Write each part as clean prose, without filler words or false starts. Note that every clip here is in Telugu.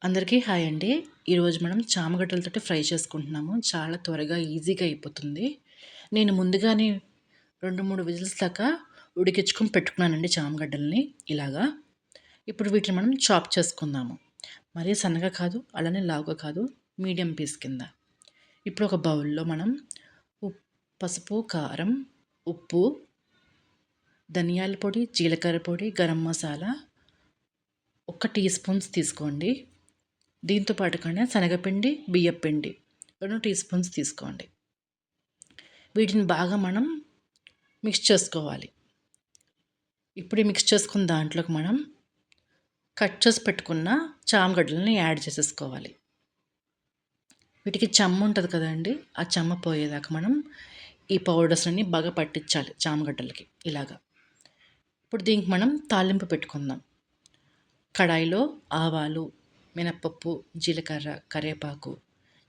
అందరికీ హాయ్ అండి. ఈరోజు మనం చామగడ్డలతోటి ఫ్రై చేసుకుంటున్నాము. చాలా త్వరగా ఈజీగా అయిపోతుంది. నేను ముందుగానే 2, 3 విజిల్స్ దాకా ఉడికించుకొని పెట్టుకున్నానండి చామగడ్డల్ని ఇలాగా. ఇప్పుడు వీటిని మనం చాప్ చేసుకుందాము. మరీ సన్నగా కాదు, అలానే లావుగా కాదు, మీడియం పీస్ కింద. ఇప్పుడు ఒక బౌల్‌లో మనం పసుపు, కారం, ఉప్పు, ధనియాల పొడి, జీలకర్ర పొడి, గరం మసాలా ఒక టీ స్పూన్స్ తీసుకోండి. దీంతో పాటుగానే శనగపిండి, బియ్యపిండి 2 టీ స్పూన్స్ తీసుకోండి. వీటిని బాగా మనం మిక్స్ చేసుకోవాలి. ఇప్పుడు ఈ మిక్స్ చేసుకున్న దాంట్లోకి మనం కట్ చేసి పెట్టుకున్న చామగడ్డలని యాడ్ చేసేసుకోవాలి. వీటికి చెమ్మ ఉంటుంది కదండీ! ఆ చెమ్మ పోయేదాకా మనం ఈ పౌడర్స్ అన్నీ బాగా పట్టించాలి చామగడ్డలకి ఇలాగా. ఇప్పుడు దీనికి మనం తాలింపు పెట్టుకుందాం. కడాయిలో ఆవాలు, మినపప్పు, జీలకర్ర, కరివేపాకు,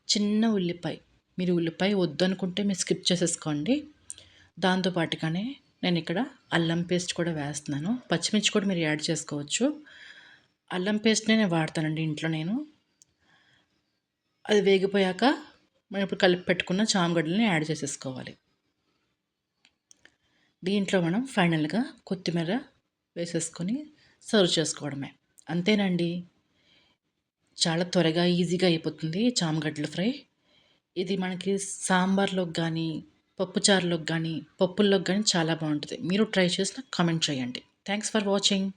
చిన్న ఉల్లిపాయ. మీరు ఉల్లిపాయ వద్దనుకుంటే మీరు స్కిప్ చేసేసుకోండి. దాంతో పాటుగానే నేను ఇక్కడ అల్లం పేస్ట్ కూడా వేస్తున్నాను. పచ్చిమిర్చి కూడా మీరు యాడ్ చేసుకోవచ్చు. అల్లం పేస్ట్‌నే నేను వాడతానండి ఇంట్లో నేను. అది వేగిపోయాక మనం ఇప్పుడు కలిపి పెట్టుకున్న చామగడ్డలని యాడ్ చేసేసుకోవాలి. దీంట్లో మనం ఫైనల్‌గా కొత్తిమీర వేసేసుకొని సర్వ్ చేసుకోవడమే. అంతేనండి. చాలా త్వరగా ఈజీగా అయిపోతుంది చామగడ్డల ఫ్రై. ఇది మనకి సాంబార్‌లోకి గానీ, పప్పుచారులోకి గానీ, పప్పుల్లోకి గానీ చాలా బావుంటది. మీరు ట్రై చేసి నాకు కామెంట్ చేయండి. Thanks for watching.